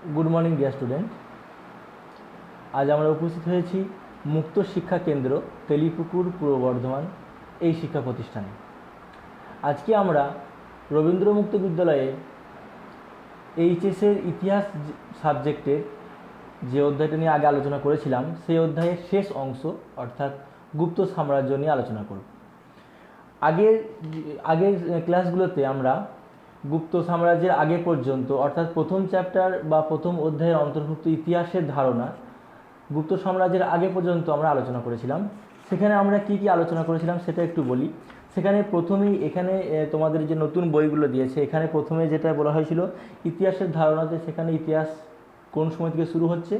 Good morning dear student. आज আমরা উপস্থিত হয়েছি মুক্ত শিক্ষা কেন্দ্র তেলিপুকুর পূর্ব বর্ধমান এই শিক্ষা প্রতিষ্ঠানে। আজকে আমরা রবীন্দ্র মুক্ত বিদ্যালয়ে এইচএসের ইতিহাস সাবজেক্টের যে অধ্যায়টা নিয়ে আগে আলোচনা করেছিলাম সেই অধ্যায়ের শেষ অংশ অর্থাৎ গুপ্ত সাম্রাজ্য নিয়ে আলোচনা করব। আগের ক্লাসগুলোতে আমরা গুপ্ত সাম্রাজ্যের আগে পর্যন্ত অর্থাৎ প্রথম চ্যাপ্টার বা প্রথম অধ্যায়ের অন্তর্ভুক্ত ইতিহাসের ধারণা গুপ্ত সাম্রাজ্যের আগে পর্যন্ত আমরা আলোচনা করেছিলাম। সেখানে আমরা কি কি আলোচনা করেছিলাম সেটা একটু বলি। সেখানে প্রথমেই এখানে তোমাদের যে নতুন বইগুলো দিয়েছে এখানে প্রথমে যেটা বলা হয়েছিল ইতিহাসের ধারণাতে, সেখানে ইতিহাস কোন সময় থেকে শুরু হচ্ছে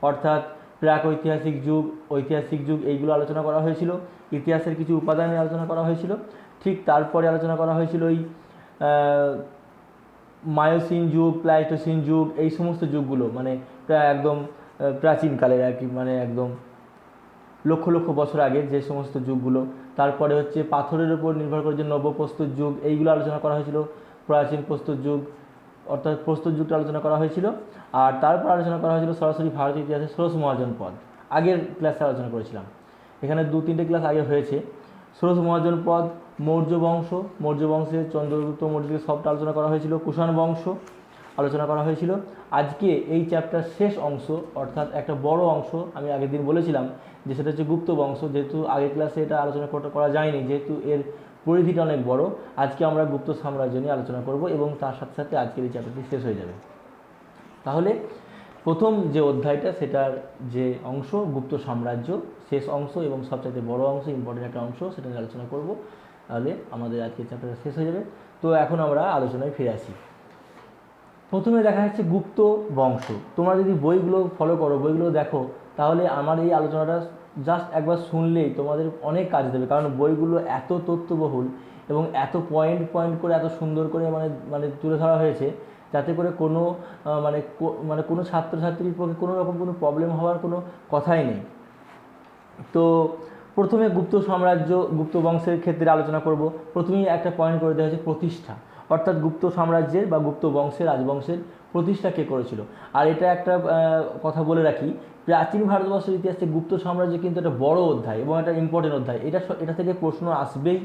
অর্থাৎ প্রাক ঐতিহাসিক যুগ, ঐতিহাসিক যুগ এইগুলো আলোচনা করা হয়েছিল। ইতিহাসের কিছু উপাদান নিয়ে আলোচনা করা হয়েছিল। ঠিক তারপরে আলোচনা করা হয়েছিল ওই মায়োসিন যুগ, প্লাইটোসিন যুগ, এই সমস্ত যুগগুলো মানে প্রায় একদম প্রাচীনকালের আর কি, মানে একদম লক্ষ লক্ষ বছর আগে যে সমস্ত যুগগুলো। তারপরে হচ্ছে পাথরের উপর নির্ভর করে যে নব্যপ্রস্তর যুগ, এইগুলো আলোচনা করা হয়েছিল। প্রাচীন প্রস্তর যুগ অর্থাৎ প্রস্তর যুগটা আলোচনা করা হয়েছিল। আর তারপর আলোচনা করা হয়েছিল সরাসরি ভারতীয় ইতিহাসের ষোড়শ মহাজন পদ। আগের ক্লাসে আলোচনা করেছিলাম, এখানে 2-3টে ক্লাস আগে হয়েছে। ষোড়শ মহাজন পদ, মৌর্য বংশ, মৌর্য বংশের চন্দ্রগুপ্ত মৌর্যকে সবটা আলোচনা করা হয়েছিল। কুষাণ বংশ আলোচনা করা হয়েছিল। আজকে এই চ্যাপ্টার শেষ অংশ অর্থাৎ একটা বড় অংশ, আমি আগের দিন বলেছিলাম যে সেটা হচ্ছে গুপ্ত বংশ। যেহেতু আগের ক্লাসে এটা আলোচনা করা যায়নি, যেহেতু এর পরিধিটা অনেক বড়, আজকে আমরা গুপ্ত সাম্রাজ্য নিয়ে আলোচনা করব এবং তার সাথে সাথে আজকের এই চ্যাপ্টারটি শেষ হয়ে যাবে। তাহলে প্রথম যে অধ্যায়টা সেটার যে অংশ গুপ্ত সাম্রাজ্য শেষ অংশ এবং সবচাইতে বড় অংশ, ইম্পর্টেন্ট একটা অংশ, সেটা নিয়ে আলোচনা করব। তাহলে আমাদের আজকের চ্যাপ্টারটা শেষ হয়ে যাবে। তো এখন আমরা আলোচনায় ফিরে আসি। প্রথমে দেখা যাচ্ছে গুপ্ত বংশ। তোমরা যদি বইগুলো ফলো করো, বইগুলো দেখো, তাহলে আমার এই আলোচনাটা জাস্ট একবার শুনলেই তোমাদের অনেক কাজ দেবে। কারণ বইগুলো এত তথ্যবহুল এবং এত পয়েন্ট পয়েন্ট করে এত সুন্দর করে মানে তুলে ধরা হয়েছে, যাতে করে কোনো মানে কোনো ছাত্রছাত্রীর পক্ষে কোনো রকম কোনো প্রবলেম হওয়ার কোনো কথাই নেই। তো প্রথমে গুপ্ত সাম্রাজ্য, গুপ্ত বংশের ক্ষেত্রে আলোচনা করব। প্রথমেই একটা পয়েন্ট করে দেওয়া হয়েছে প্রতিষ্ঠা, অর্থাৎ গুপ্ত সাম্রাজ্যের বা গুপ্ত বংশের, রাজবংশের প্রতিষ্ঠা কে করেছিল। আর এটা একটা কথা বলে রাখি, প্রাচীন ভারতবর্ষের ইতিহাসে গুপ্ত সাম্রাজ্য কিন্তু একটা বড় অধ্যায় এবং একটা ইম্পর্টেন্ট অধ্যায়। এটা থেকে প্রশ্ন আসবেই।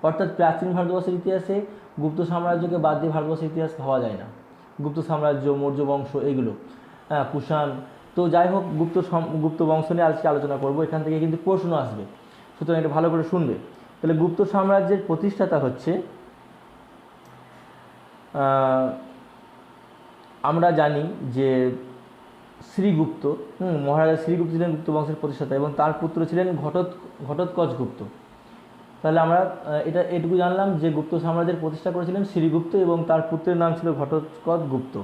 অর্থাৎ প্রাচীন ভারতবর্ষের ইতিহাসে গুপ্ত সাম্রাজ্যকে বাদ দিয়ে ভারতবর্ষের ইতিহাস হওয়া যায় না। গুপ্ত সাম্রাজ্য, মৌর্য বংশ, এইগুলো, কুষাণ। তো যাই হোক, গুপ্ত বংশ নিয়ে আজকে আলোচনা করব। এখান থেকে কিন্তু প্রশ্ন আসবে, সুতরাং এটা ভালো করে শুনবে। তাহলে গুপ্ত সাম্রাজ্যের প্রতিষ্ঠাতা হচ্ছে, আমরা জানি যে শ্রীগুপ্ত, মহারাজা শ্রীগুপ্ত ছিলেন গুপ্ত বংশের প্রতিষ্ঠাতা এবং তার পুত্র ছিলেন ঘটোৎকচ গুপ্ত। তাহলে আমরা এটুকু জানলাম যে গুপ্ত সাম্রাজ্যের প্রতিষ্ঠা করেছিলেন শ্রীগুপ্ত এবং তার পুত্রের নাম ছিল ঘটোৎকচ গুপ্ত।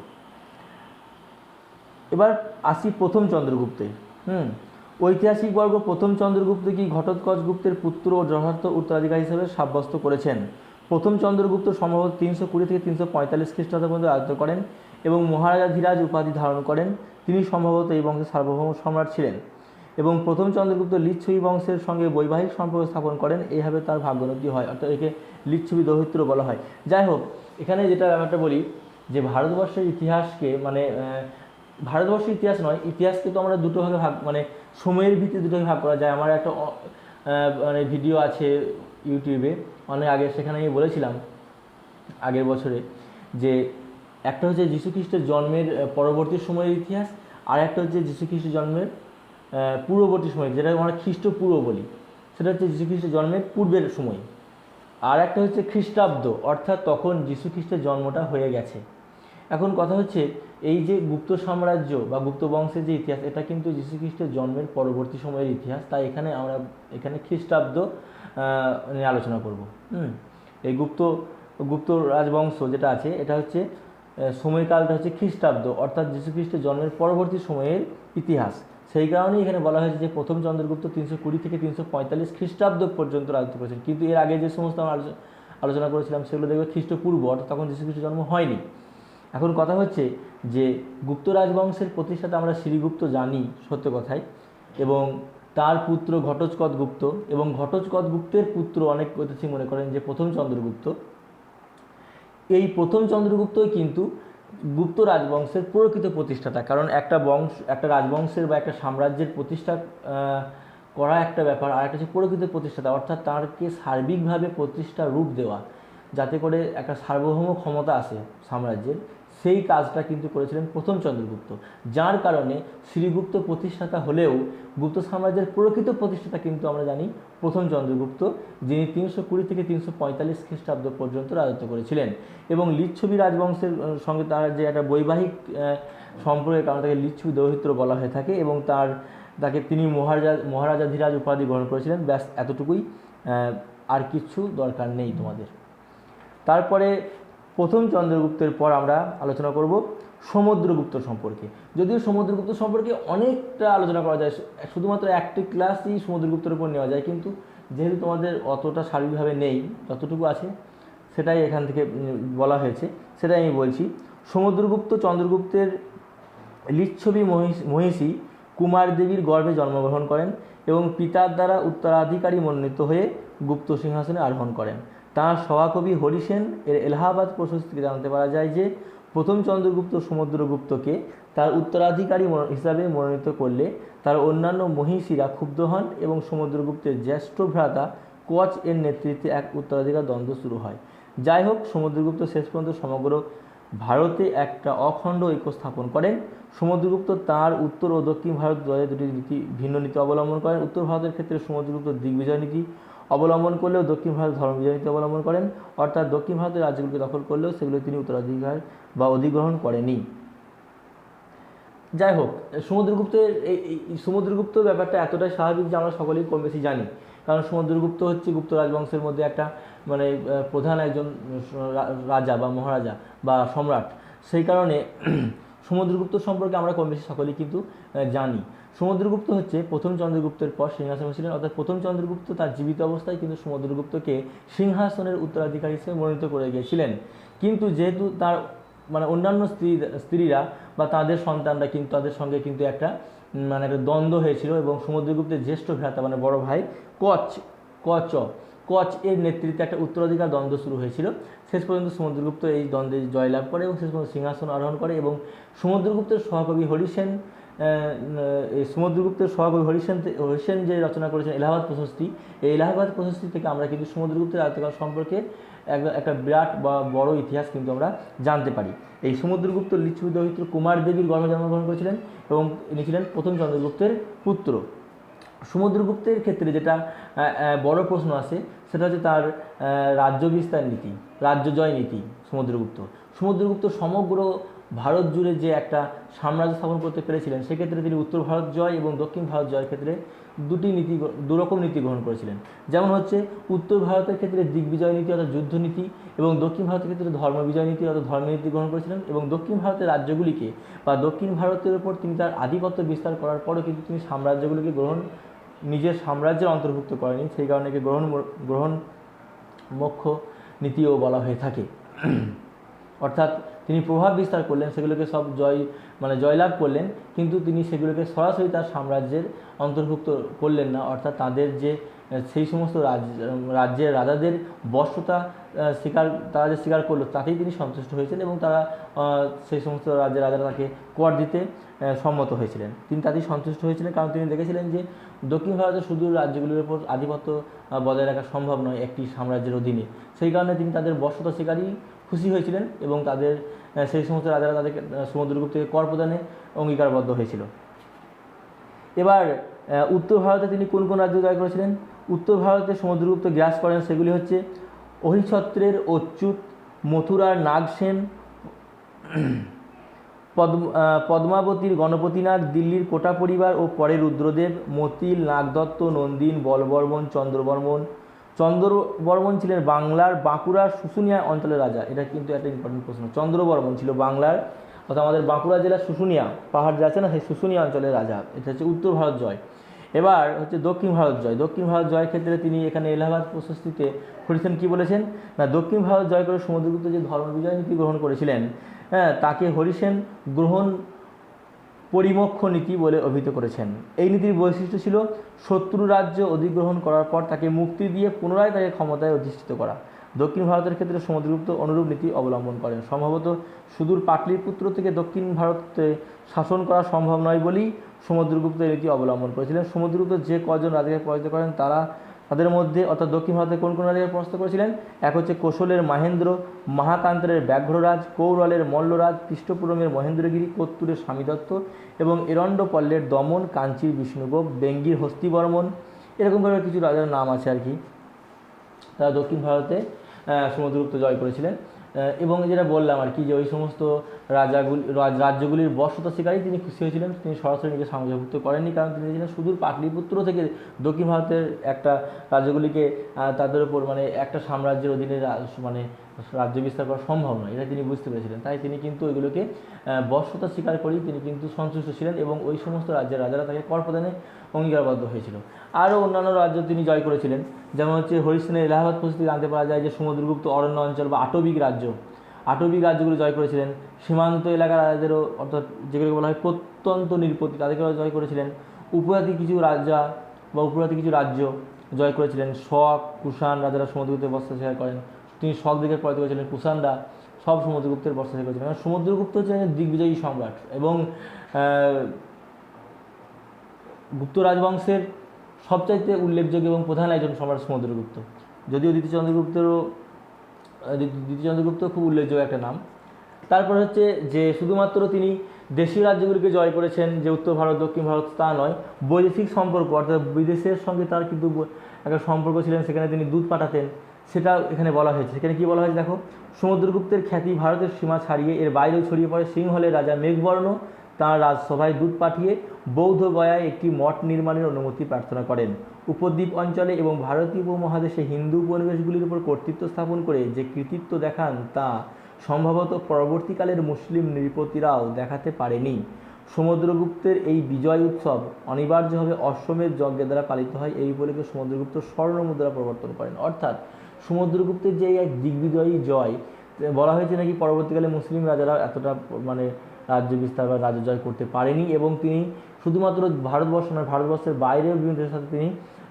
এবার আসি প্রথম চন্দ্রগুপ্তে। ঐতিহাসিক বর্গ প্রথম চন্দ্রগুপ্ত কি ঘটোৎকচ গুপ্তের পুত্র ও যথার্থ উত্তরাধিকারী হিসেবে সাব্যস্ত করেছেন। প্রথম চন্দ্রগুপ্ত সম্ভবত 320 থেকে 345 খ্রিস্টাব্দ পর্যন্ত রাজত্ব করেন এবং মহারাজাধিরাজ উপাধি ধারণ করেন। তিনি সম্ভবত এই বংশের সার্বভৌম সম্রাট ছিলেন এবং প্রথম চন্দ্রগুপ্ত লিচ্ছবি বংশের সঙ্গে বৈবাহিক সম্পর্ক স্থাপন করেন। এইভাবে তার ভাগ্যোন্নতি হয়, অর্থাৎ একে লিচ্ছবি দৌহিত্র বলা হয়। যাই হোক, এখানে যেটা ব্যাপারটা বলি যে ভারতবর্ষের ইতিহাসকে ভারতবর্ষের ইতিহাস নয়, ইতিহাসকে তো আমরা দুটো ভাগে মানে সময়ের ভিত্তিতে দুটো ভাগ করা যায়। আমার একটা ভিডিও আছে ইউটিউবে অনেক আগে, সেখানে আমি বলেছিলাম আগের বছরে যে একটা হচ্ছে যীশুখ্রিস্টের জন্মের পরবর্তী সময়ের ইতিহাস, আর একটা হচ্ছে যীশুখ্রিস্টের জন্মের পূর্ববর্তী সময়, যেটা আমরা খ্রিস্টপূর্ব বলি, সেটা হচ্ছে যীশুখ্রিস্টের জন্মের পূর্বের সময়। আর একটা হচ্ছে খ্রিস্টাব্দ, অর্থাৎ তখন যীশুখ্রিস্টের জন্মটা হয়ে গেছে। এখন কথা হচ্ছে এই যে গুপ্ত সাম্রাজ্য বা গুপ্ত বংশের যে ইতিহাস, এটা কিন্তু যীশুখ্রিস্টের জন্মের পরবর্তী সময়ের ইতিহাস। তাই এখানে খ্রিস্টাব্দ নিয়ে আলোচনা করব। এই গুপ্ত রাজবংশ যেটা আছে, এটা হচ্ছে সময়কালটা হচ্ছে খ্রিস্টাব্দ, অর্থাৎ যীশুখ্রিস্টের জন্মের পরবর্তী সময়ের ইতিহাস। সেই কারণেই এখানে বলা হয়েছে যে প্রথম চন্দ্রগুপ্ত 320 থেকে 345 খ্রিস্টাব্দ পর্যন্ত রাজত্ব করেছেন। কিন্তু এর আগে যে সমস্ত আলোচনা করেছিলাম সেগুলো দেখবে খ্রিস্টপূর্ব, অর্থাৎ তখন যীশুখ্রিস্টের জন্ম হয়নি। এখন কথা হচ্ছে যে গুপ্ত রাজবংশের প্রতিষ্ঠাতা আমরা শ্রীগুপ্ত জানি সত্য কথাই, এবং তার পুত্র ঘটোৎকচ গুপ্ত, এবং ঘটোৎকচ গুপ্তের পুত্র অনেক ঐতিহাসিক মনে করেন যে প্রথম চন্দ্রগুপ্ত। এই প্রথম চন্দ্রগুপ্তই কিন্তু গুপ্ত রাজবংশের প্রকৃত প্রতিষ্ঠাতা। কারণ একটা রাজবংশের বা একটা সাম্রাজ্যের প্রতিষ্ঠা করা একটা ব্যাপার, আর একটা হচ্ছে প্রকৃত প্রতিষ্ঠাতা, অর্থাৎ তারকে সার্বিকভাবে প্রতিষ্ঠা রূপ দেওয়া, যাতে করে একটা সার্বভৌম ক্ষমতা আসে সাম্রাজ্যের। সেই কাজটা কিন্তু করেছিলেন প্রথম চন্দ্রগুপ্ত, যার কারণে শ্রীগুপ্ত প্রতিষ্ঠাতা হলেও গুপ্ত সাম্রাজ্যের প্রকৃত প্রতিষ্ঠাতা কিন্তু আমরা জানি প্রথম চন্দ্রগুপ্ত, যিনি 320 থেকে 345 খ্রিস্টাব্দ পর্যন্ত রাজত্ব করেছিলেন। এবং লিচ্ছবি রাজবংশের সঙ্গে তার যে একটা বৈবাহিক সম্পর্কের কারণে তাকে লিচ্ছবি দৌহিত্র বলা হয়ে থাকে, এবং তাকে তিনি মহারাজাধিরাজ উপাধি গ্রহণ করেছিলেন। ব্যাস এতটুকুই, আর কিছু দরকার নেই তোমাদের। তারপরে প্রথম চন্দ্রগুপ্তের পর আমরা আলোচনা করব সমুদ্রগুপ্ত সম্পর্কে। যদিও সমুদ্রগুপ্ত সম্পর্কে অনেকটা আলোচনা করা যায়, শুধুমাত্র একটি ক্লাসই সমুদ্রগুপ্তের উপর নেওয়া যায়, কিন্তু যেহেতু তোমাদের অতটা সার্বিকভাবে নেই, যতটুকু আছে সেটাই এখান থেকে বলা হয়েছে, সেটাই আমি বলছি। সমুদ্রগুপ্ত চন্দ্রগুপ্তের লিচ্ছবি মহিষী কুমার দেবীর গর্ভে জন্মগ্রহণ করেন এবং পিতার দ্বারা উত্তরাধিকারী মনোনীত হয়ে গুপ্ত সিংহাসনে আরোহণ করেন। তাঁর সভাকবি হরিসেন এর এলাহাবাদ প্রশস্তি থেকে জানতে পারা যায় যে প্রথম চন্দ্রগুপ্ত সমুদ্রগুপ্তকে তার উত্তরাধিকারী হিসাবে মনোনীত করলে তার অন্যান্য মহিষীরা ক্ষুব্ধ হন এবং সমুদ্রগুপ্তের জ্যেষ্ঠ ভ্রাতা কচ এর নেতৃত্বে এক উত্তরাধিকার দ্বন্দ্ব শুরু হয়। যাই হোক, সমুদ্রগুপ্ত শেষ পর্যন্ত সমগ্র ভারতে একটা অখণ্ড ঐক্য স্থাপন করেন। সমুদ্রগুপ্ত তাঁর উত্তর ও দক্ষিণ ভারত দ্বয়ে দুটি ভিন্ন নীতি অবলম্বন করেন। উত্তর ভারতের ক্ষেত্রে সমুদ্রগুপ্ত দিগ্বিজয় নীতি অবলম্বন করলেও দক্ষিণ ভারত ধর্মবিজয় নীতি অবলম্বন করেন, অর্থাৎ দক্ষিণ ভারতের রাজ্যগুলিকে দখল করলেও সেগুলো তিনি উত্তরাধিকার বা অধিগ্রহণ করেনি। যাই হোক, সমুদ্রগুপ্ত ব্যাপারটা এতটাই স্বাভাবিক যে আমরা সকলেই কম বেশি জানি, কারণ সমুদ্রগুপ্ত হচ্ছে গুপ্ত রাজবংশের মধ্যে একটা প্রধান একজন রাজা বা মহারাজা বা সম্রাট। সেই কারণে সমুদ্রগুপ্ত সম্পর্কে আমরা কম বেশি সকলেই কিন্তু জানি। সমুদ্রগুপ্ত হচ্ছে প্রথম চন্দ্রগুপ্তের পর সিংহাসনে ছিলেন, অর্থাৎ প্রথম চন্দ্রগুপ্ত তার জীবিত অবস্থায় কিন্তু সমুদ্রগুপ্তকে সিংহাসনের উত্তরাধিকারী হিসেবে মনোনীত করে গিয়েছিলেন। কিন্তু যেহেতু তার অন্যান্য স্ত্রীরা বা তাদের সন্তানরা কিন্তু তাদের সঙ্গে কিন্তু একটা দ্বন্দ্ব হয়েছিল, এবং সমুদ্রগুপ্তের জ্যেষ্ঠ ভ্রাতা বড় ভাই কচ এর নেতৃত্বে একটা উত্তরাধিকার দ্বন্দ্ব শুরু হয়েছিল। শেষ পর্যন্ত সমুদ্রগুপ্ত এই দ্বন্দ্বে জয়লাভ করে এবং শেষ পর্যন্ত সিংহাসন আরোহণ করে। এবং সমুদ্রগুপ্তের সহকবি হরিসেন যে রচনা করেছেন এলাহাবাদ প্রশস্তি, এই এলাহাবাদ প্রশস্তি থেকে আমরা কিন্তু সমুদ্রগুপ্তের রাজত্বকাল সম্পর্কে একটা বিরাট বা বড় ইতিহাস কিন্তু আমরা জানতে পারি। এই সমুদ্রগুপ্ত লিচ্ছবি দৌহিত্র কুমার দেবীর গর্ভে জন্মগ্রহণ করেছিলেন এবং ইনি ছিলেন প্রথম চন্দ্রগুপ্তের পুত্র। সমুদ্রগুপ্তের ক্ষেত্রে যেটা বড় প্রশ্ন আসে সেটা হচ্ছে তার রাজ্য বিস্তার নীতি, রাজ্য জয় নীতি। সমুদ্রগুপ্ত সমগ্র ভারত জুড়ে যে একটা সাম্রাজ্য স্থাপন করতে পেরেছিলেন, সেক্ষেত্রে তিনি উত্তর ভারত জয় এবং দক্ষিণ ভারত জয়ের ক্ষেত্রে দুরকম নীতি গ্রহণ করেছিলেন। যেমন হচ্ছে উত্তর ভারতের ক্ষেত্রে দিগ্বিজয় নীতি অর্থাৎ যুদ্ধনীতি, এবং দক্ষিণ ভারতের ক্ষেত্রে ধর্মবিজয় নীতি অর্থাৎ ধর্মনীতি গ্রহণ করেছিলেন। এবং দক্ষিণ ভারতের রাজ্যগুলিকে বা দক্ষিণ ভারতের উপর তিনি তার আধিপত্য বিস্তার করার পরেও কিন্তু তিনি সাম্রাজ্যগুলিকে নিজের সাম্রাজ্যের অন্তর্ভুক্ত করেনি, সেই কারণে একে গ্রহণ মোক্ষ নীতিও বলা হয়ে থাকে। অর্থাৎ তিনি প্রভাব বিস্তার করলেন, সেগুলোকে সব জয়লাভ করলেন, কিন্তু তিনি সেগুলোকে সরাসরি তার সাম্রাজ্যের অন্তর্ভুক্ত করলেন না। অর্থাৎ তাদের যে সেই সমস্ত রাজ্যের রাজাদের বশ্যতা তারা যে স্বীকার করলো তাতেই তিনি সন্তুষ্ট হয়েছেন, এবং তারা সেই সমস্ত রাজ্যের রাজারা তাকে কর দিতে সম্মত হয়েছিলেন। তিনি তাতেই সন্তুষ্ট হয়েছিলেন, কারণ তিনি দেখেছিলেন যে দক্ষিণ ভারতের সুদূর রাজ্যগুলির উপর আধিপত্য বজায় রাখা সম্ভব নয় একটি সাম্রাজ্যের অধীনে। সেই কারণে তিনি তাদের বশ্যতা স্বীকারই খুশি হয়েছিলেন, এবং তাদের সেই সমস্ত রাজারা তাদেরকে সমুদ্রগুপ্তকে কর প্রদানে অঙ্গীকারবদ্ধ হয়েছিল। এবার উত্তর ভারতে তিনি কোন কোন রাজ্য জয় করেছিলেন? উত্তর ভারতে সমুদ্রগুপ্ত গ্রাস করেন, সেগুলি হচ্ছে অহিছত্রের অচ্যুত, মথুরার নাগসেন, পদ্মাবতীর গণপতিনাগ, দিল্লির কোটা পরিবার ও পরে রুদ্রদেব, মতিল, নাগদত্ত, নন্দিন, বলবর্মন, চন্দ্রবর্মন ছিলেন বাংলার বাঁকুড়ার শুশুনিয়া অঞ্চলের রাজা। এটা কিন্তু একটা ইম্পর্টেন্ট প্রশ্ন। চন্দ্রবর্মন ছিল বাংলার অর্থাৎ আমাদের বাঁকুড়া জেলার শুশুনিয়া পাহাড় যে আছে না, সেই শুশুনিয়া অঞ্চলের রাজা। এটা হচ্ছে উত্তর ভারত জয়। এবার হচ্ছে দক্ষিণ ভারত জয়। দক্ষিণ ভারত জয়ের ক্ষেত্রে তিনি এখানে এলাহাবাদ প্রশস্তিতে হরিসেন কী বলেছেন না, দক্ষিণ ভারত জয় করে সমুদ্রগুপ্ত যে ধর্মবিজয় নীতি গ্রহণ করেছিলেন, তাকে হরিসেন পরিমক্ষ নীতি বলে অভিহিত করেছেন। এই নীতির বৈশিষ্ট্য ছিল শত্রু রাজ্য অধিগ্রহণ করার পর তাকে মুক্তি দিয়ে পুনরায় তাকে ক্ষমতায় অধিষ্ঠিত করা। দক্ষিণ ভারতের ক্ষেত্রে সমুদ্রগুপ্ত অনুরূপ নীতি অবলম্বন করেন। সম্ভবত সুদূর পাটলিপুত্র থেকে দক্ষিণ ভারতে শাসন করা সম্ভব নয় বলেই সমুদ্রগুপ্ত এই নীতি অবলম্বন করেছিলেন। সমুদ্রগুপ্ত যে কজন রাজাকে পরাজিত করেন তাদের মধ্যে অর্থাৎ দক্ষিণ ভারতে কোন কোন রাজাকে পরাস্ত করেছিলেন? এক হচ্ছে কোশলের মাহেন্দ্র, মহাকান্তরের ব্যাঘ্ররাজ, কৌরলের মল্লরাজ, পৃষ্ঠপুরমের মহেন্দ্রগিরি, কত্তুরের স্বামীদত্ত এবং এরণ্ডপল্লের দমন, কাঞ্চির বিষ্ণুগোপ, বেঙ্গির হস্তিবর্মন, এরকমভাবে কিছু রাজার নাম আছে আর কি। তারা দক্ষিণ ভারতে সমুদ্রগুপ্ত জয় করেছিলেন। এবং যেটা বললাম আর কি, যে ওই সমস্ত রাজ্যগুলির বশ্যতা শিকারী তিনি খুশি হয়েছিলেন। তিনি সরাসরি নিজে সাম্রাজ্যভুক্ত করেননি, কারণ তিনি ছিলেন সুদূর পাটলিপুত্র থেকে দক্ষিণ ভারতের একটা রাজ্যগুলিকে তাদের উপর মানে একটা সাম্রাজ্যের অধীনে মানে রাজ্য বিস্তার করা সম্ভব নয়, এটা তিনি বুঝতে পেরেছিলেন। তাই তিনি কিন্তু ওইগুলোকে বশ্যতা স্বীকার করেই তিনি কিন্তু সন্তুষ্ট ছিলেন এবং ওই সমস্ত রাজ্যের রাজারা তাকে কর প্রদানে অঙ্গীকারবদ্ধ হয়েছিল। আরও অন্যান্য রাজ্য তিনি জয় করেছিলেন, যেমন হচ্ছে হরিশ্চন্দ্রের এলাহাবাদ প্রস্তুতি জানতে পারা যায় যে সমুদ্রগুপ্ত অরণ্য অঞ্চল বা আটবিক রাজ্যগুলো জয় করেছিলেন। সীমান্ত এলাকার রাজাদেরও, অর্থাৎ যেগুলোকে বলা হয় প্রত্যন্ত নৃপতি, তাদেরকেও জয় করেছিলেন। উপজাতি কিছু রাজ্য জয় করেছিলেন। শক, কুষাণ রাজারা সমুদ্রগুপ্তের বস্ত্র শেয়ার করেন। তিনি শক দিকে পরাজিত করেছিলেন। কুষাণরা সব সমুদ্রগুপ্তের বস্ত্র শেয়ার করেছিলেন। সমুদ্রগুপ্ত হচ্ছেন দিগ্বিজয়ী সম্রাট এবং গুপ্ত রাজবংশের সবচাইতে উল্লেখযোগ্য এবং প্রধান একজন সম্রাট সমুদ্রগুপ্ত। যদিও দ্বিতীয় চন্দ্রগুপ্ত খুব উল্লেখযোগ্য একটা নাম। তারপর হচ্ছে যে শুধুমাত্র তিনি দেশীয় রাজ্যগুলিকে জয় করেছেন, যে উত্তর ভারত দক্ষিণ ভারত তা নয়, বৈদেশিক সম্পর্ক অর্থাৎ বিদেশের সঙ্গে তার কিন্তু একটা সম্পর্ক ছিলেন, সেখানে তিনি দূত পাঠাতেন, সেটা এখানে বলা হয়েছে। সেখানে কী বলা হয়েছে দেখো, সমুদ্রগুপ্তের খ্যাতি ভারতের সীমা ছাড়িয়ে এর বাইরেও ছড়িয়ে পড়ে। সিংহলের রাজা মেঘবর্ণ তাঁর রাজসভায় দূত পাঠিয়ে বৌদ্ধ গয়ায় একটি মঠ নির্মাণের অনুমতি প্রার্থনা করেন। উপদ্বীপ অঞ্চলে এবং ভারতীয় উপমহাদেশে হিন্দু উপনিবেশগুলির উপর কর্তৃত্ব স্থাপন করে যে কৃতিত্ব দেখান তা সম্ভবত পরবর্তীকালের মুসলিম নৃপতিরাও দেখাতে পারেনি। সমুদ্রগুপ্তের এই বিজয় উৎসব অনিবার্যভাবে অশ্বমেধ যজ্ঞের দ্বারা পালিত হয়। এই উপলক্ষে সমুদ্রগুপ্ত স্বর্ণ মুদ্রা প্রবর্তন করেন। অর্থাৎ সমুদ্রগুপ্তের যে এক দিগ্বিজয়ী জয়, বলা হয়েছে নাকি পরবর্তীকালে মুসলিম রাজারা এতটা মানে রাজ্য বিস্তার বা রাজ্য জয় করতে পারেনি, এবং তিনি শুধুমাত্র ভারতবর্ষ নয়, ভারতবর্ষের বাইরেও বিভিন্ন দেশের সাথে তিনি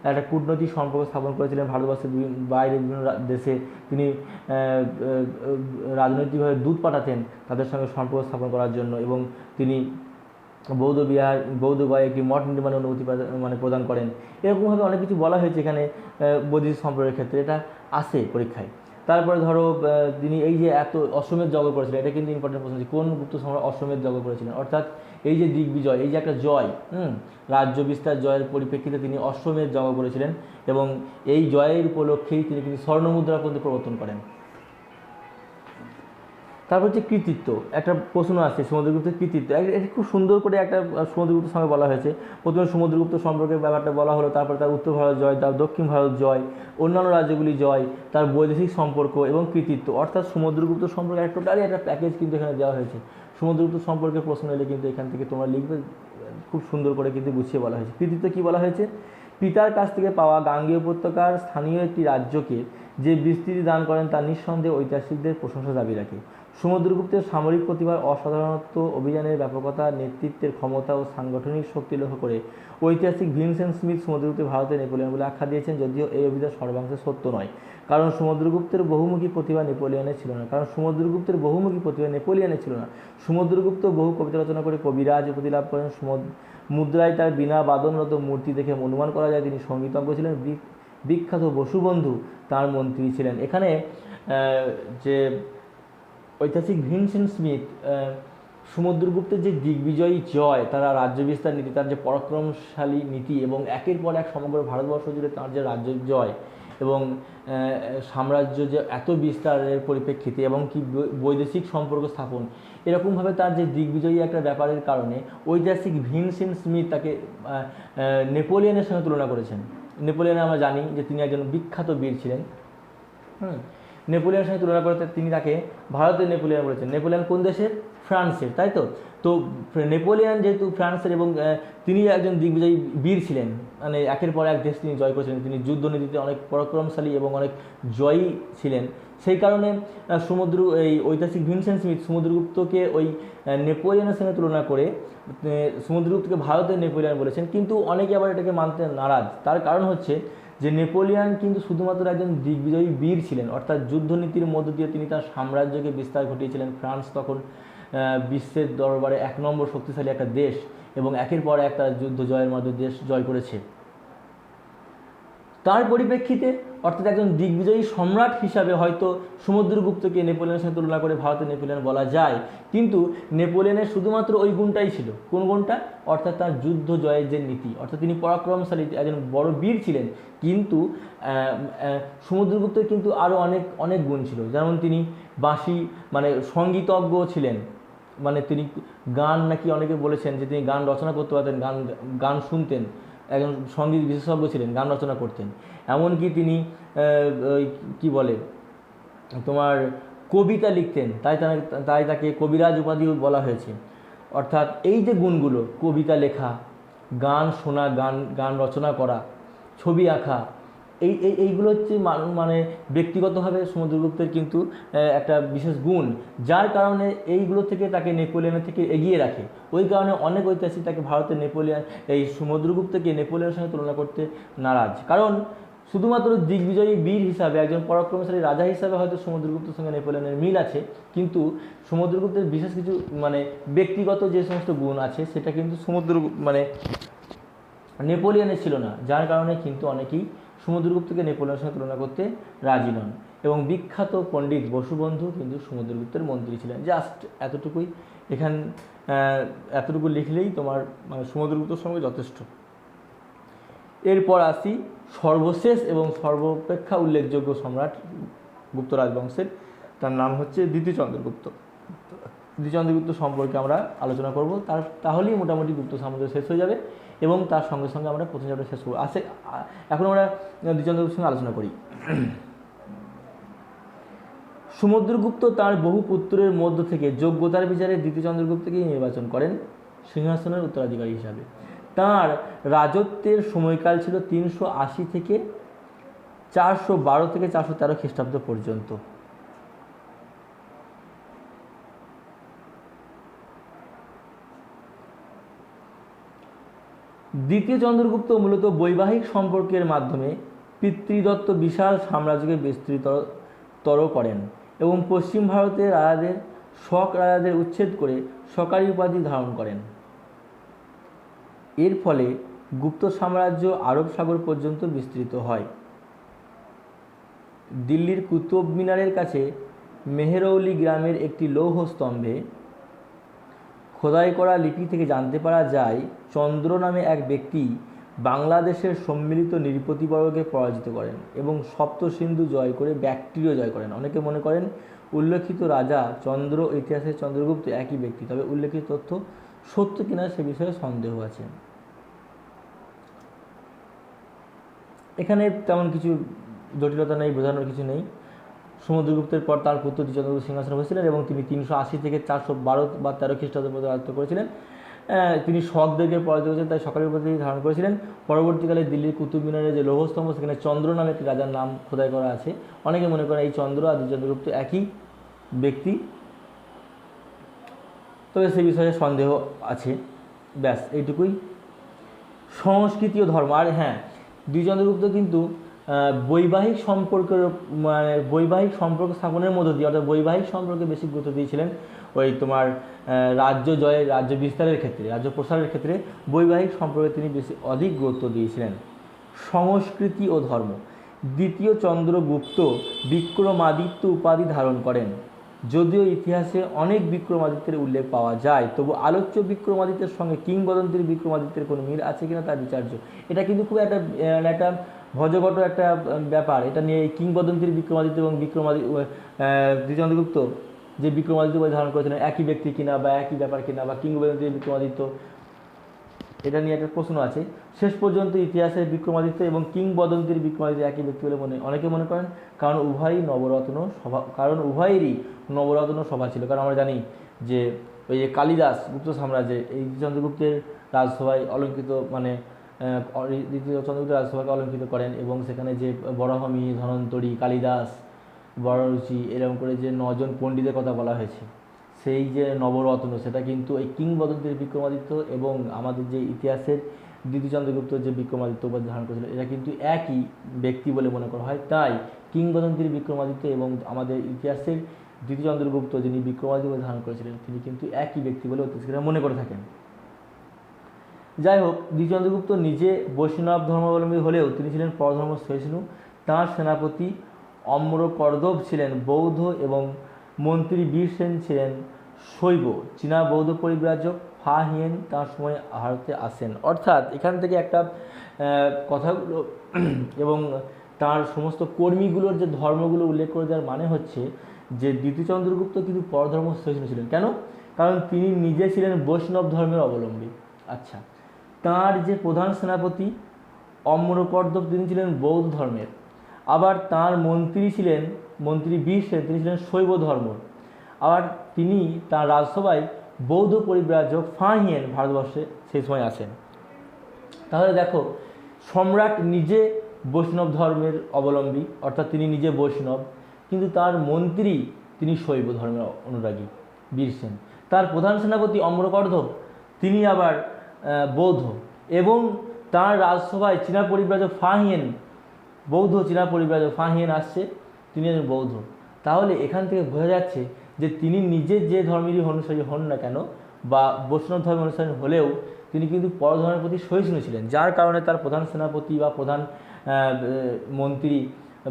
একটা কূটনৈতিক সম্পর্ক স্থাপন করেছিলেন। ভারতবর্ষের বাইরে বিভিন্ন দেশে তিনি রাজনৈতিকভাবে দূত পাঠাতেন তাদের সঙ্গে সম্পর্ক স্থাপন করার জন্য, এবং তিনি বৌদ্ধ গয়ায় একটি মঠ নির্মাণের অনুমতি প্রদান করেন। এরকমভাবে অনেক কিছু বলা হয়েছে এখানে বৈদেশিক সম্পর্কের ক্ষেত্রে, এটা আসে পরীক্ষায়। তারপরে ধরো তিনি এই যে এত অশ্বমেধ যজ্ঞ করেছিলেন, এটা কিন্তু ইম্পর্টেন্ট প্রশ্ন, কোন গুপ্ত সম্রাট অশ্বমেধ যজ্ঞ করেছিলেন। অর্থাৎ এই যে দিগ্বিজয়, এই যে একটা জয়, রাজ্য বিস্তার জয়ের পরিপ্রেক্ষিতে তিনি অশ্বমেধ যজ্ঞ করেছিলেন, এবং এই জয়ের উপলক্ষেই তিনি কিন্তু স্বর্ণমুদ্রা পর্যন্ত প্রবর্তন করেন। তারপর হচ্ছে কৃতিত্ব, একটা প্রশ্ন আসছে সমুদ্রগুপ্তের কৃতিত্ব। এটা খুব সুন্দর করে একটা সমুদ্রগুপ্তের সঙ্গে বলা হয়েছে। প্রথমে সমুদ্রগুপ্ত সম্পর্কে ব্যাপারটা বলা হলো, তারপরে তার উত্তর ভারত জয়, তার দক্ষিণ ভারত জয়, অন্যান্য রাজ্যগুলি জয়, তার বৈদেশিক সম্পর্ক এবং কৃতিত্ব, অর্থাৎ সমুদ্রগুপ্ত সম্পর্কে একটা টোটালি একটা প্যাকেজ কিন্তু এখানে দেওয়া হয়েছে। সমুদ্রগুপ্ত সম্পর্কে প্রশ্ন এলে কিন্তু এখান থেকে তোমরা লিখবে, খুব সুন্দর করে কিন্তু গুছিয়ে বলা হয়েছে। কৃতিত্ব কী বলা হয়েছে, পিতার কাছ থেকে পাওয়া গাঙ্গেয় উপত্যকার স্থানীয় একটি রাজ্যকে যে বিস্তৃতি দান করেন তা নিঃসন্দেহে ঐতিহাসিকদের প্রশংসা দাবি রাখে। সমুদ্রগুপ্তের সামরিক প্রতিভার অসাধারণত্ব, অভিযানের ব্যাপকতা, নেতৃত্বের ক্ষমতা ও সাংগঠনিক শক্তি লক্ষ্য করে ঐতিহাসিক ভিনসেন্ট স্মিথ সমুদ্রগুপ্তের ভারতে নেপোলিয়ন বলে আখ্যা দিয়েছেন, যদিও এই অভিযান সর্বাংশে সত্য নয়। কারণ সমুদ্রগুপ্তের বহুমুখী প্রতিভা নেপোলিয়নের ছিল না। সমুদ্রগুপ্ত বহু কবিতা রচনা করে কবিরাজ উপাধি লাভ করেন। মুদ্রায় তার বিনা বাদনরত মূর্তি দেখে অনুমান করা যায় তিনি সঙ্গীতজ্ঞ ছিলেন। বিখ্যাত বসুবন্ধু তার মন্ত্রী ছিলেন। এখানে যে ঐতিহাসিক ভিনসেন্ট স্মিথ সমুদ্রগুপ্তের যে দিগ্বিজয়ী জয়, তারা রাজ্য বিস্তার নীতি, তার যে পরাক্রমশালী নীতি এবং একের পর এক সমগ্র ভারতবর্ষ জুড়ে তার যে রাজ্য জয় এবং সাম্রাজ্য যে এত বিস্তারের পরিপ্রেক্ষিতে এবং কি বৈদেশিক সম্পর্ক স্থাপন, এরকমভাবে তার যে দিগ্বিজয়ী একটা ব্যাপারের কারণে ঐতিহাসিক ভিনসেন্ট স্মিথ তাকে নেপোলিয়নের সঙ্গে তুলনা করেছেন। নেপোলিয়ন আমরা জানি যে তিনি একজন বিখ্যাত বীর ছিলেন। নেপোলিয়নের সঙ্গে তুলনা করতে তিনি তাকে ভারতের নেপোলিয়ন বলেছেন। নেপোলিয়ন কোন দেশের? ফ্রান্সের, তাই তো। তো নেপোলিয়ন যেহেতু ফ্রান্সের এবং তিনি একজন দিগ্বিজয়ী বীর ছিলেন, মানে একের পর এক দেশ তিনি জয় করেছিলেন, তিনি যুদ্ধনীতিতে অনেক পরাক্রমশালী এবং অনেক জয়ী ছিলেন। সেই কারণে এই ঐতিহাসিক ভিনসেন্ট স্মিথ সমুদ্রগুপ্তকে ওই নেপোলিয়নের সঙ্গে তুলনা করে সমুদ্রগুপ্তকে ভারতের নেপোলিয়ন বলেছেন, কিন্তু অনেকে আবার এটাকে মানতে নারাজ। তার কারণ হচ্ছে যে নেপোলিয়ন কিন্তু শুধুমাত্র একজন দিগ্বিজয়ী বীর ছিলেন, অর্থাৎ যুদ্ধনীতির মধ্য দিয়ে তিনি তার সাম্রাজ্যকে বিস্তার ঘটিয়েছিলেন। ফ্রান্স তখন বিশ্বের দরবারে 1 নম্বর শক্তিশালী একটা দেশ এবং একের পর এক তার যুদ্ধ জয়ের মধ্যে দেশ জয় করেছে। তার পরিপ্রেক্ষিতে অর্থাৎ একজন দিগ্বিজয়ী সম্রাট হিসাবে হয়তো সমুদ্রগুপ্তকে নেপোলিয়নের সঙ্গে তুলনা করে ভারতের নেপোলিয়ন বলা যায়, কিন্তু নেপোলিয়নের শুধুমাত্র ওই গুণটাই ছিল। কোন গুণটা? অর্থাৎ তার যুদ্ধ জয়ের যে নীতি, অর্থাৎ তিনি পরাক্রমশালী একজন বড় বীর ছিলেন। কিন্তু সমুদ্রগুপ্তের কিন্তু আরও অনেক অনেক গুণ ছিল, যেমন তিনি বাঁশি মানে সঙ্গীতজ্ঞ ছিলেন, মানে তিনি গান নাকি অনেকে বলেছেন যে তিনি গান রচনা করতে পারতেন, গান শুনতেন, একজন সঙ্গীত বিশেষজ্ঞ ছিলেন, গান রচনা করতেন। এমনকি তিনি কি বলে তোমার কবিতা লিখতেন, তাই তাকে কবিরাজ উপাধিও বলা হয়েছে। অর্থাৎ এই যে গুণগুলো, কবিতা লেখা, গান শোনা, গান রচনা করা, ছবি আঁকা, এইগুলো হচ্ছে মানে ব্যক্তিগতভাবে সমুদ্রগুপ্তের কিন্তু একটা বিশেষ গুণ, যার কারণে এইগুলো থেকে তাকে নেপোলিয়নের থেকে এগিয়ে রাখে। ওই কারণে অনেক ঐতিহাসিক তাকে ভারতের এই সমুদ্রগুপ্তকে নেপোলিয়নের সঙ্গে তুলনা করতে নারাজ। কারণ শুধুমাত্র দিগ্বিজয়ী বীর হিসাবে, একজন পরাক্রমশালী রাজা হিসাবে হয়তো সমুদ্রগুপ্তের সঙ্গে নেপোলিয়নের মিল আছে, কিন্তু সমুদ্রগুপ্তের বিশেষ কিছু মানে ব্যক্তিগত যে সমস্ত গুণ আছে সেটা কিন্তু নেপোলিয়নের ছিল না, যার কারণে কিন্তু অনেকেই সমুদ্রগুপ্তকে নেপোলিয়নের সঙ্গে তুলনা করতে রাজি নন। এবং বিখ্যাত পণ্ডিত বসুবন্ধু কিন্তু সমুদ্রগুপ্তের মন্ত্রী ছিলেন। জাস্ট এতটুকুই, এতটুকু লিখলেই তোমার মানে সমুদ্রগুপ্তের সঙ্গে যথেষ্ট। এরপর আসি সর্বশেষ এবং সর্বাপেক্ষা উল্লেখযোগ্য সম্রাট গুপ্ত রাজবংশের, তার নাম হচ্ছে দ্বিতীয় চন্দ্রগুপ্ত। দ্বিতীয় চন্দ্রগুপ্ত সম্পর্কে আমরা আলোচনা করব, তাহলেই মোটামুটি গুপ্ত সাম্রাজ্য শেষ হয়ে যাবে এবং তার সঙ্গে সঙ্গে আমরা প্রথম চ্যাপ্টার শেষ করব। এখন আমরা দ্বিতীয় চন্দ্রগুপ্তের সঙ্গে আলোচনা করি। সমুদ্রগুপ্ত তার বহু পুত্রের মধ্য থেকে যোগ্যতার বিচারে দ্বিতীয় চন্দ্রগুপ্তকেই নির্বাচন করেন সিংহাসনের উত্তরাধিকারী হিসাবে। তার রাজত্বের সময়কাল ছিল 380 থেকে 412 থেকে 413 খ্রিস্টাব্দ পর্যন্ত। দ্বিতীয় চন্দ্রগুপ্ত মূলত বৈবাহিক সম্পর্কের মাধ্যমে পিতৃদত্ত বিশাল সাম্রাজ্যকে বিস্তৃততর করেন এবং পশ্চিম ভারতের শক রাজাদের উচ্ছেদ করে সরকারি উপাধি ধারণ করেন। এর ফলে গুপ্ত সাম্রাজ্য আরব সাগর পর্যন্ত বিস্তৃত হয়। দিল্লির কুতুব মিনারের কাছে মেহেরৌলি গ্রামের একটি লৌহ স্তম্ভে খোদাই করা লিপি থেকে জানতে পারা যায় চন্দ্র নামে এক ব্যক্তি বাংলাদেশের সম্মিলিত নৃপতিবর্গকে পরাজিত করেন এবং সপ্ত সিন্ধু জয় করে ব্যাকট্রিয় জয় করেন। অনেকে মনে করেন উল্লেখিত রাজা চন্দ্র ইতিহাসের চন্দ্রগুপ্ত একই ব্যক্তি, তবে উল্লেখিত তথ্য সত্য কিনা সে বিষয়ে সন্দেহ আছে। এখানে তেমন কিছু জটিলতা নেই, বোঝানোর কিছু নেই। সমুদ্রগুপ্তের পর তার পুত্র দ্বিতীয় চন্দ্রগুপ্ত সিংহাসনে বসেছিলেন এবং তিনি 380 থেকে 412 বা 13 খ্রিস্টাব্দ পর্যন্ত রাজত্ব করেছিলেন। তিনি শকদেরকে পরাজিত করেছিলেন, তাই সরকারি উপাধি ধারণ করেছিলেন। পরবর্তীকালে দিল্লির কুতুব মিনারের যে লৌহস্তম্ভ সেখানে চন্দ্র নামে একটি রাজার নাম খোদাই করা আছে। অনেকে মনে করেন এই চন্দ্র আর দ্বিতীয় চন্দ্রগুপ্ত একই ব্যক্তি, তবে সে বিষয়ে সন্দেহ আছে। ব্যাস এইটুকুই। সংস্কৃতি ও ধর্ম। আর হ্যাঁ, দ্বিতীয় চন্দ্রগুপ্ত কিন্তু বৈবাহিক সম্পর্ক স্থাপনের মধ্য দিয়ে, অর্থাৎ বৈবাহিক সম্পর্কে বেশি গুরুত্ব দিয়েছিলেন। ওই তোমার রাজ্য জয়ের, রাজ্য বিস্তারের ক্ষেত্রে, রাজ্য প্রসারের ক্ষেত্রে বৈবাহিক সম্পর্কে তিনি অধিক গুরুত্ব দিয়েছিলেন। সংস্কৃতি ও ধর্ম। দ্বিতীয় চন্দ্রগুপ্ত বিক্রমাদিত্য উপাধি ধারণ করেন। যদিও ইতিহাসে অনেক বিক্রমাদিত্যের উল্লেখ পাওয়া যায়, তবু আলোচ্য বিক্রমাদিত্যের সঙ্গে কিংবদন্তির বিক্রমাদিত্যের কোনো মিল আছে কিনা তা বিচার্য। এটা কিন্তু খুব একটা ভজঘট একটা ব্যাপার। এটা নিয়ে কিংবদন্তির বিক্রমাদিত্য এবং দ্বিতীয় চন্দ্রগুপ্ত যে বিক্রমাদিত্য উপাধি ধারণ করেছিলেন একই ব্যক্তি কিনা বা একই ব্যাপার কিনা, বা কিংবদন্তির বিক্রমাদিত্য, এটা নিয়ে একটা প্রশ্ন আছে। শেষ পর্যন্ত ইতিহাসের বিক্রমাদিত্য এবং কিংবদন্তির বিক্রমাদিত্য একই ব্যক্তি বলে অনেকে মনে করেন, কারণ উভয়েরই নবরত্ন সভা ছিল। কারণ আমরা জানি যে ওই যে কালিদাস গুপ্ত সাম্রাজ্যে এই চন্দ্রগুপ্তের রাজসভায় অলঙ্কৃত মানে দ্বিতীয় চন্দ্রগুপ্ত রাজসভাকে অলঙ্কৃত করেন এবং সেখানে যে বরাহমি, ধন্বন্তরী, কালিদাস, বড়রুচি এরকম করে যে 9জন পণ্ডিতের কথা বলা হয়েছে, সেই যে নবরত্ন সেটা কিন্তু এই কিংবদন্তির বিক্রমাদিত্য এবং আমাদের যে ইতিহাসের দ্বিতীয় চন্দ্রগুপ্ত যে বিক্রমাদিত্য উপাধি ধারণ করেছিল এরা কিন্তু একই ব্যক্তি বলে মনে করা হয়। তাই কিংবদন্তির বিক্রমাদিত্য এবং আমাদের ইতিহাসের দ্বিতীয় চন্দ্রগুপ্ত যিনি বিক্রমাদিত্য উপাধি ধারণ করেছিলেন তিনি কিন্তু একই ব্যক্তি বলে ঐতিহাসিকরা মনে করে থাকেন। যাই হোক, দ্বিতীয় চন্দ্রগুপ্ত নিজে বৈষ্ণব ধর্মাবলম্বী হলেও তিনি ছিলেন পরধর্ম সহিষ্ণু। তাঁর সেনাপতি অম্রকর্দভ ছিলেন বৌদ্ধ এবং মন্ত্রী বীরসেন ছিলেন শৈব। চীনা বৌদ্ধ পরিব্রাজক ফা হিয়েন তাঁর সময় ভারতে আসেন। অর্থাৎ এখান থেকে একটা কথাগুলো এবং তার সমস্ত কর্মীগুলোর যে ধর্মগুলো উল্লেখ করে দেওয়ার মানে হচ্ছে যে দ্বিতীয় চন্দ্রগুপ্ত কিন্তু পরধর্ম সহিষ্ণু ছিলেন। কেন? কারণ তিনি নিজে ছিলেন বৈষ্ণব ধর্মের অবলম্বী। আচ্ছা, তাঁর যে প্রধান সেনাপতি অম্রকর্দভ তিনি ছিলেন বৌদ্ধ ধর্মের, আবার তাঁর মন্ত্রী বীরসেন তিনি ছিলেন শৈব ধর্ম, আবার তিনি তাঁর রাজসভায় বৌদ্ধ পরিব্রাজক ফা হিয়েন ভারতবর্ষে সেই সময় আসেন। তাহলে দেখো, সম্রাট নিজে বৈষ্ণব ধর্মের অবলম্বী, অর্থাৎ তিনি নিজে বৈষ্ণব, কিন্তু তার মন্ত্রী তিনি শৈব ধর্মের অনুরাগী বীরসেন। তার প্রধান সেনাপতি অম্রকর্দভ তিনি আবার বৌদ্ধ, এবং তার রাজসভায় চীনা পরিব্রাজক ফা হিয়েন চীনা পরিব্রাজক ফা হিয়েন আসছে, তিনি একজন বৌদ্ধ। তাহলে এখান থেকে বোঝা যাচ্ছে যে তিনি নিজে যে ধর্মেরই অনুসারী হন না কেন বা বৈষ্ণব ধর্মের অনুসারী হলেও তিনি কিন্তু পরধর্মের প্রতি সহিষ্ণু ছিলেন, যার কারণে তার প্রধান সেনাপতি বা প্রধান মন্ত্রী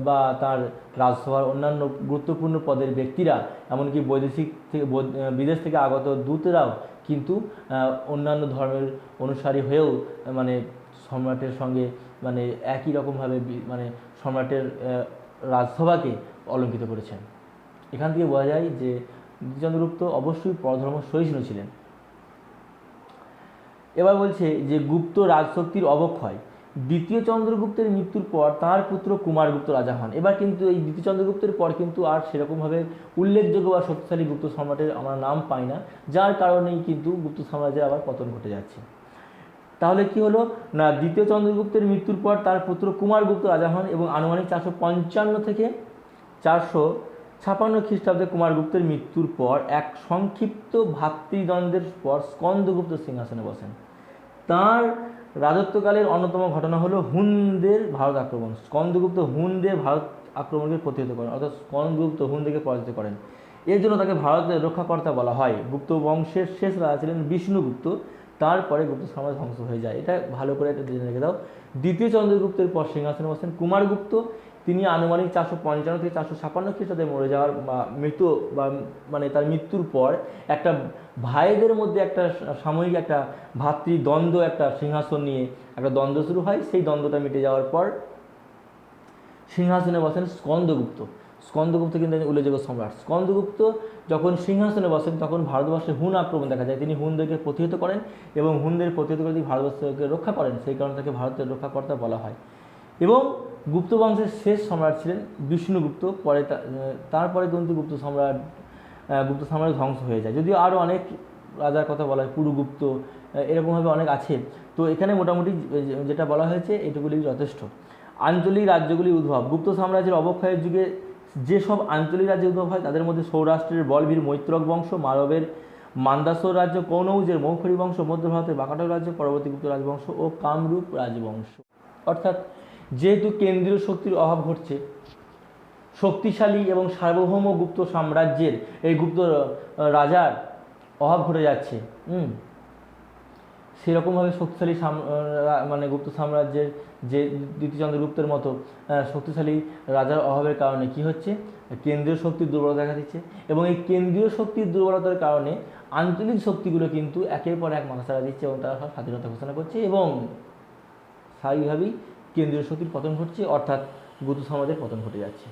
বা তার রাজসভার অন্যান্য গুরুত্বপূর্ণ পদের ব্যক্তিরা, এমনকি বিদেশ থেকে আগত দূতরাও কিন্তু অন্যান্য ধর্মের অনুসারী হয়েও মানে সম্রাটের সঙ্গে মানে একই রকমভাবে মানে সম্রাটের রাজসভাকে অলঙ্কৃত করেছেন। এখান থেকে বোঝা যায় যে দ্বিতীয় চন্দ্রগুপ্ত অবশ্যই পরধর্ম সহিষ্ণু ছিলেন। এবার বলছে যে গুপ্ত রাজশক্তির অবক্ষয়। দ্বিতীয় চন্দ্রগুপ্তের মৃত্যুর পর তাঁর পুত্র কুমারগুপ্ত রাজা হন। এবার কিন্তু এই দ্বিতীয় চন্দ্রগুপ্তের পর কিন্তু আর সেরকমভাবে উল্লেখযোগ্য বা শক্তিশালী গুপ্ত সম্রাটের আমরা নাম পাই না, যার কারণেই কিন্তু গুপ্ত সাম্রাজ্যের আবার পতন ঘটে যাচ্ছে। তাহলে কি হলো না, দ্বিতীয় চন্দ্রগুপ্তের মৃত্যুর পর তার পুত্র কুমারগুপ্ত রাজা হন এবং আনুমানিক 455 থেকে 456 খ্রিস্টাব্দে কুমারগুপ্তের মৃত্যুর পর এক সংক্ষিপ্ত ভাতৃদ্বন্দ্বের পর স্কন্দগুপ্ত সিংহাসনে বসেন। তাঁর রাজত্বকালের অন্যতম ঘটনা হলো হুনদের ভারত আক্রমণ। স্কন্দগুপ্ত হুনদের ভারত আক্রমণকে প্রতিহত করেন, অর্থাৎ স্কন্দগুপ্ত হুনদেরকে পরাজিত করেন। এর জন্য তাকে ভারতের রক্ষাকর্তা বলা হয়। গুপ্ত বংশের শেষ রাজা ছিলেন বিষ্ণুগুপ্ত, তারপরে গুপ্ত সাম্রাজ্য ধ্বংস হয়ে যায়। এটা ভালো করে এটা জেনে রেখে দাও। দ্বিতীয় চন্দ্রগুপ্তের পর সিংহাসনে বসেন কুমারগুপ্ত। তিনি আনুমানিক 455 থেকে 456 খ্রিস্টাব্দে মরে যাওয়ার মৃত্যু বা মানে তার মৃত্যুর পর একটা ভাইদের মধ্যে একটা সাময়িক একটা ভাতৃদ্বন্দ্ব, একটা সিংহাসন নিয়ে একটা দ্বন্দ্ব শুরু হয়। সেই দ্বন্দ্বটা মিটে যাওয়ার পর সিংহাসনে বসেন স্কন্দগুপ্ত। স্কন্দগুপ্ত কিন্তু উল্লেখযোগ্য সম্রাট। স্কন্দগুপ্ত যখন সিংহাসনে বসেন তখন ভারতবর্ষে হুন আক্রমণ দেখা যায়। তিনি হুনদেরকে প্রতিহত করেন এবং হুনদের প্রতিহত করে তিনি ভারতবর্ষকে রক্ষা করেন, সেই কারণে তাকে ভারতের রক্ষাকর্তা বলা হয়। এবং গুপ্ত বংশের শেষ সম্রাট ছিলেন বিষ্ণুগুপ্ত। পরে তারপরে কিন্তু গুপ্ত সাম্রাজ্য ধ্বংস হয়ে যায়। যদিও আরও অনেক রাজার কথা বলা হয়, পুরুগুপ্ত, এরকমভাবে অনেক আছে। তো এখানে মোটামুটি যেটা বলা হয়েছে এটুকুলি যথেষ্ট। আঞ্চলিক রাজ্যগুলির উদ্ভব। গুপ্ত সাম্রাজ্যের অবক্ষয়ের যুগে যেসব আঞ্চলিক রাজ্যের উদ্ভব হয় তাদের মধ্যে সৌরাষ্ট্রের বলবীর মৈত্রক বংশ, মালবের মান্দাসর রাজ্য, কনৌজের মৌখরী বংশ, মধ্য ভারতের বাকাটক রাজ্য, পরবর্তী গুপ্ত রাজবংশ ও কামরূপ রাজবংশ। অর্থাৎ যেহেতু কেন্দ্রীয় শক্তির অভাব ঘটছে, শক্তিশালী এবং সার্বভৌম গুপ্ত সাম্রাজ্যের এই গুপ্ত রাজার অভাব ঘটে যাচ্ছে, সেরকমভাবে শক্তিশালী মানে গুপ্ত সাম্রাজ্যের যে দ্বিতীয় চন্দ্রগুপ্তের মতো শক্তিশালী রাজার অভাবের কারণে কি হচ্ছে, কেন্দ্রীয় শক্তির দুর্বলতা দেখা দিচ্ছে। এবং এই কেন্দ্রীয় শক্তির দুর্বলতার কারণে আঞ্চলিক শক্তিগুলো কিন্তু একের পর এক মাথাচাড়া দিচ্ছে এবং তারা সব স্বাধীনতা ঘোষণা করছে এবং স্বাভাবিকভাবেই কেন্দ্রীয় শক্তির পতন ঘটছে, অর্থাৎ গুপ্ত সাম্রাজ্যের পতন ঘটে যাচ্ছে।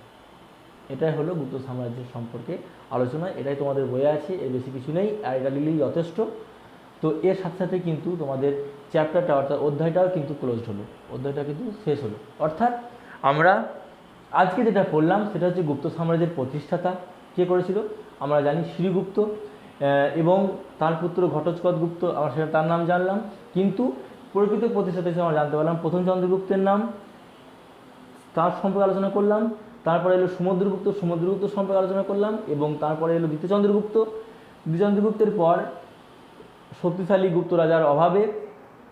এটাই হলো গুপ্ত সাম্রাজ্যের সম্পর্কে আলোচনা। এটাই তোমাদের বইয়ে আছে, এর বেশি কিছু নেই, আর এটা লিখলেই যথেষ্ট। তো এর সাথে সাথে কিন্তু তোমাদের চ্যাপ্টারটা অর্থাৎ অধ্যায়টাও কিন্তু ক্লোজড হলো, অধ্যায়টা কিন্তু শেষ হলো। অর্থাৎ আমরা আজকে যেটা পড়লাম সেটা হচ্ছে গুপ্ত সাম্রাজ্যের প্রতিষ্ঠাতা কে করেছিল। আমরা জানি শ্রীগুপ্ত এবং তার পুত্র ঘটোৎকচ গুপ্ত, আমরা সেটা তার নাম জানলাম। কিন্তু প্রকৃত প্রতিষ্ঠাতা হিসেবে আমরা জানতে পারলাম প্রথম চন্দ্রগুপ্তের নাম, তার সম্পর্কে আলোচনা করলাম। তারপরে এলো সমুদ্রগুপ্ত সম্পর্কে আলোচনা করলাম, এবং তারপরে এলো দ্বিতীয় চন্দ্রগুপ্তের পর শক্তিশালী গুপ্ত রাজার অভাবে,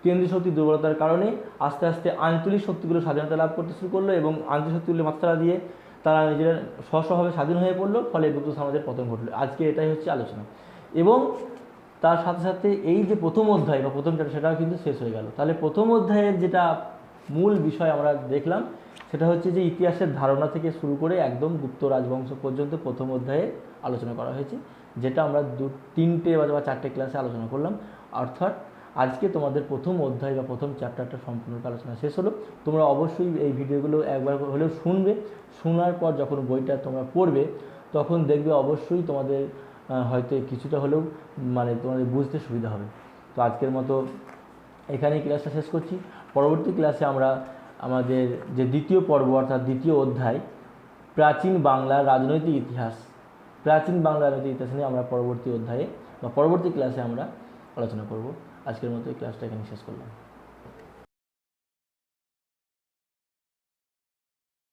কেন্দ্রীয় শক্তির দুর্বলতার কারণে আস্তে আস্তে আঞ্চলিক শক্তিগুলো স্বাধীনতা লাভ করতে শুরু করলো, এবং আঞ্চলিক শক্তিগুলো মাত্রা দিয়ে তারা নিজেরা স্বভাবে স্বাধীন হয়ে পড়লো, ফলে গুপ্ত সাম্রাজ্যের পতন ঘটলো। আজকে এটাই হচ্ছে আলোচনা। এবং তার সাথে সাথে এই যে প্রথম অধ্যায় বা প্রথম চ্যাপ্টার সেটাও কিন্তু শেষ হয়ে গেল। তাহলে প্রথম অধ্যায়ের যেটা মূল বিষয় আমরা দেখলাম সেটা হচ্ছে যে ইতিহাসের ধারণা থেকে শুরু করে একদম গুপ্ত রাজবংশ পর্যন্ত প্রথম অধ্যায়ে আলোচনা করা হয়েছে, যেটা আমরা 3টে বা 4টে ক্লাসে আলোচনা করলাম। অর্থাৎ আজকে তোমাদের প্রথম অধ্যায় বা প্রথম চ্যাপ্টারটা সম্পূর্ণ আলোচনা শেষ হলো। তোমরা অবশ্যই এই ভিডিওগুলো একবার হলেও শুনবে। শোনার পর যখন বইটা তোমরা পড়বে তখন দেখবে অবশ্যই তোমাদের হয়তো কিছুটা হলেও মানে তোমাদের বুঝতে সুবিধা হবে। তো আজকের মতো এখানেই ক্লাসটা শেষ করছি। পরবর্তী ক্লাসে আমরা আমাদের যে দ্বিতীয় পর্ব অর্থাৎ দ্বিতীয় অধ্যায় প্রাচীন বাংলার রাজনৈতিক ইতিহাস নিয়ে আমরা পরবর্তী অধ্যায়ে বা পরবর্তী ক্লাসে আমরা আলোচনা করব। আজকের মতো এই ক্লাসটা এখানে শেষ করলাম।